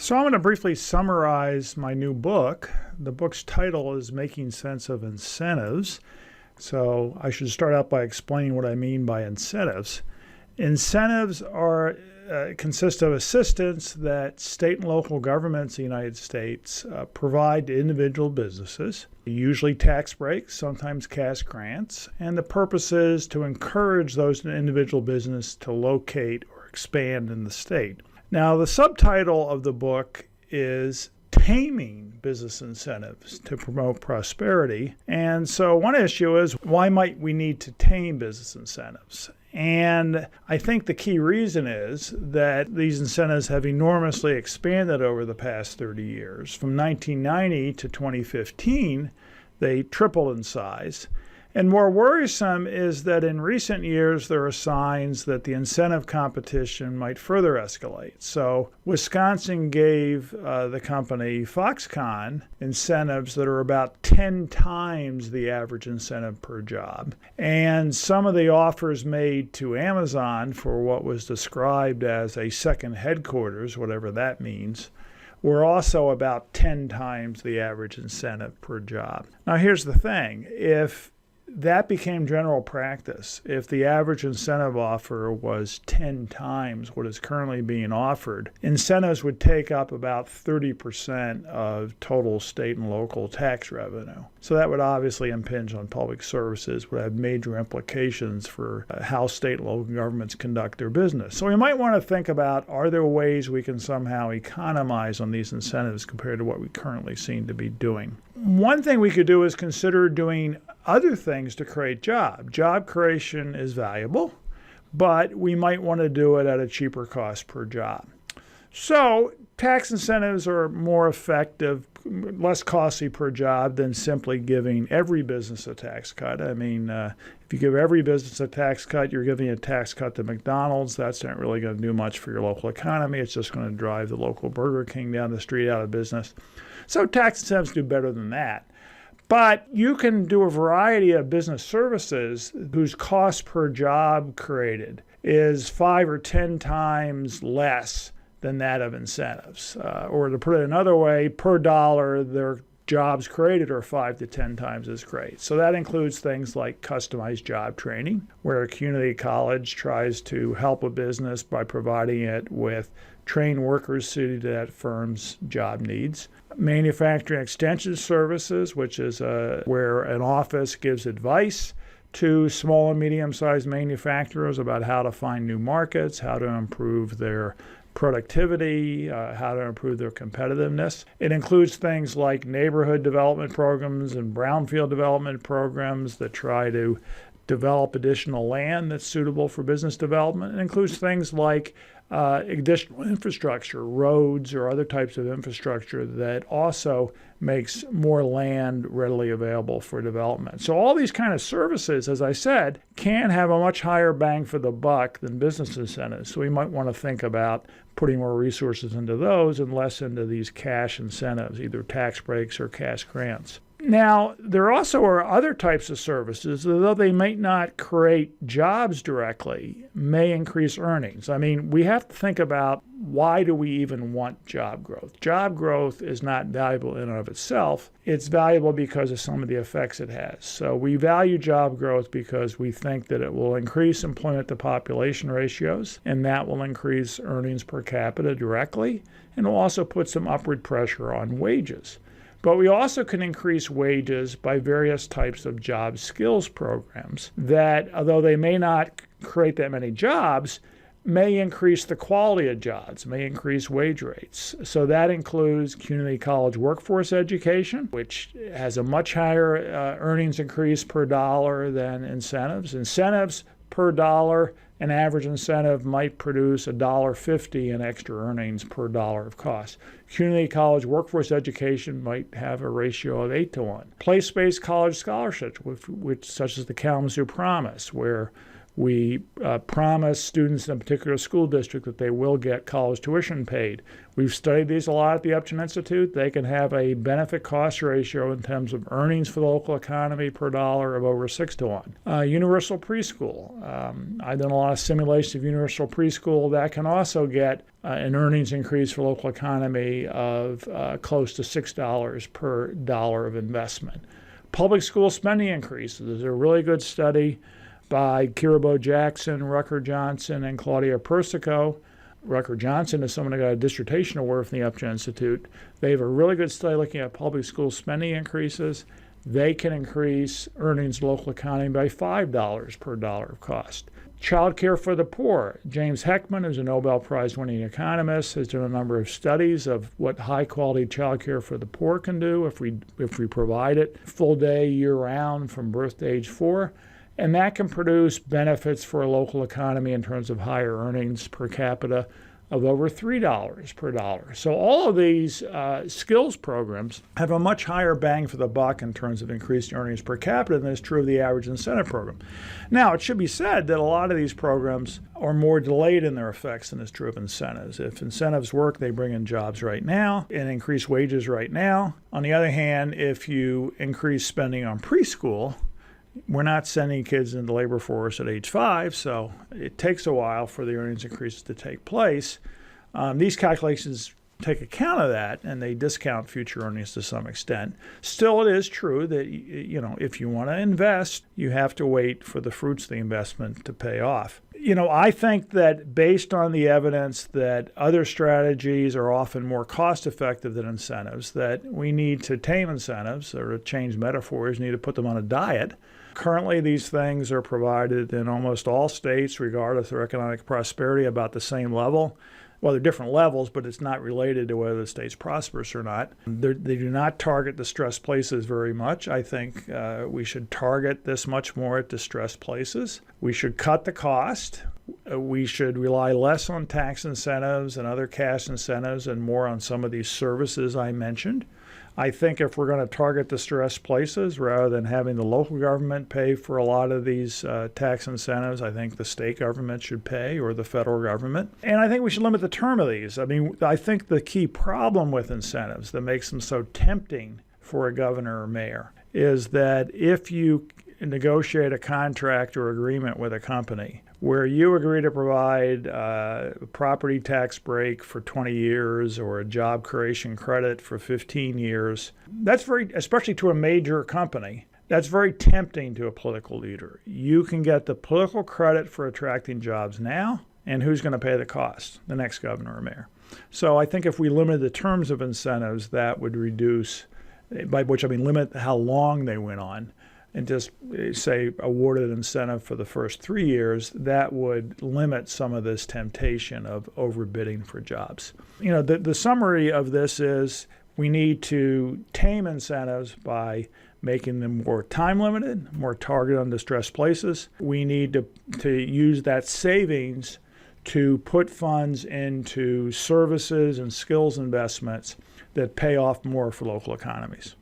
So I'm going to briefly summarize my new book. The book's title is Making Sense of Incentives. So I should start out by explaining what I mean by incentives. Incentives consist of assistance that state and local governments in the United States provide to individual businesses, usually tax breaks, sometimes cash grants, and the purpose is to encourage those individual businesses to locate or expand in the state. Now, the subtitle of the book is Taming Business Incentives to Promote Prosperity. And so one issue is, why might we need to tame business incentives? And I think the key reason is that these incentives have enormously expanded over the past 30 years. From 1990 to 2015, they tripled in size. And more worrisome is that in recent years, there are signs that the incentive competition might further escalate. So Wisconsin gave the company Foxconn incentives that are about 10 times the average incentive per job. And some of the offers made to Amazon for what was described as a second headquarters, whatever that means, were also about 10 times the average incentive per job. Now, here's the thing. If that became general practice, if the average incentive offer was 10 times what is currently being offered, incentives would take up about 30% of total state and local tax revenue. So that would obviously impinge on public services, would have major implications for how state and local governments conduct their business. So we might want to think about, are there ways we can somehow economize on these incentives compared to what we currently seem to be doing? One thing we could do is consider doing other things to create jobs. Job creation is valuable, but we might want to do it at a cheaper cost per job. So tax incentives are more effective, less costly per job than simply giving every business a tax cut. I mean, if you give every business a tax cut, you're giving a tax cut to McDonald's. That's not really going to do much for your local economy. It's just going to drive the local Burger King down the street out of business. So tax incentives do better than that. But you can do a variety of business services whose cost per job created is 5 or 10 times less than that of incentives. Or to put it another way, per dollar, their jobs created are 5 to 10 times as great. So that includes things like customized job training, where a community college tries to help a business by providing it with trained workers suited to that firm's job needs. Manufacturing extension services, which is where an office gives advice to small and medium-sized manufacturers about how to find new markets, how to improve their productivity, how to improve their competitiveness. It includes things like neighborhood development programs and brownfield development programs that try to develop additional land that's suitable for business development. It includes things like additional infrastructure, roads or other types of infrastructure that also makes more land readily available for development. So all these kind of services, as I said, can have a much higher bang for the buck than business incentives. So we might want to think about putting more resources into those and less into these cash incentives, either tax breaks or cash grants. Now, there also are other types of services, although they may not create jobs directly, may increase earnings. I mean, we have to think about, why do we even want job growth? Job growth is not valuable in and of itself. It's valuable because of some of the effects it has. So we value job growth because we think that it will increase employment to population ratios, and that will increase earnings per capita directly, and will also put some upward pressure on wages. But we also can increase wages by various types of job skills programs that, although they may not create that many jobs, may increase the quality of jobs, may increase wage rates. So that includes community college workforce education, which has a much higher earnings increase per dollar than incentives. Incentives per dollar, an average incentive might produce $1.50 in extra earnings per dollar of cost. Community college workforce education might have a ratio of 8 to 1. Place-based college scholarships, which such as the Kalamazoo Promise, where We promise students in a particular school district that they will get college tuition paid. We've studied these a lot at the Upjohn Institute. They can have a benefit-cost ratio in terms of earnings for the local economy per dollar of over 6 to 1. Universal preschool. I've done a lot of simulations of universal preschool. That can also get an earnings increase for local economy of close to $6 per dollar of investment. Public school spending increases. There's a really good study by Kirabo Jackson, Rucker Johnson, and Claudia Persico. Rucker Johnson is someone who got a dissertation award from the Upjohn Institute. They have a really good study looking at public school spending increases. They can increase earnings in the local economy by $5 per dollar of cost. Child care for the poor. James Heckman, who's a Nobel Prize-winning economist, has done a number of studies of what high-quality child care for the poor can do if we provide it full day, year-round, from birth to age 4. And that can produce benefits for a local economy in terms of higher earnings per capita of over $3 per dollar. So all of these skills programs have a much higher bang for the buck in terms of increased earnings per capita than is true of the average incentive program. Now, it should be said that a lot of these programs are more delayed in their effects than is true of incentives. If incentives work, they bring in jobs right now and increase wages right now. On the other hand, if you increase spending on preschool, we're not sending kids into the labor force at age 5, so it takes a while for the earnings increases to take place. These calculations take account of that, and they discount future earnings to some extent. Still, it is true that if you want to invest, you have to wait for the fruits of the investment to pay off. I think that based on the evidence that other strategies are often more cost-effective than incentives, that we need to tame incentives, or to change metaphors, need to put them on a diet. Currently, these things are provided in almost all states, regardless of their economic prosperity, about the same level. Well, they're different levels, but it's not related to whether the state's prosperous or not. They do not target distressed places very much. I think we should target this much more at distressed places. We should cut the cost. We should rely less on tax incentives and other cash incentives and more on some of these services I mentioned. I think if we're going to target distressed places rather than having the local government pay for a lot of these tax incentives, I think the state government should pay, or the federal government. And I think we should limit the term of these. I think the key problem with incentives that makes them so tempting for a governor or mayor is that if you negotiate a contract or agreement with a company where you agree to provide a property tax break for 20 years or a job creation credit for 15 years, that's especially to a major company, that's very tempting to a political leader. You can get the political credit for attracting jobs now, and who's going to pay the cost? The next governor or mayor. So I think if we limit the terms of incentives, that would reduce, by which I mean limit how long they went on, and just say awarded an incentive for the first 3 years, that would limit some of this temptation of overbidding for jobs. The summary of this is we need to tame incentives by making them more time-limited, more targeted on distressed places. We need to use that savings to put funds into services and skills investments that pay off more for local economies.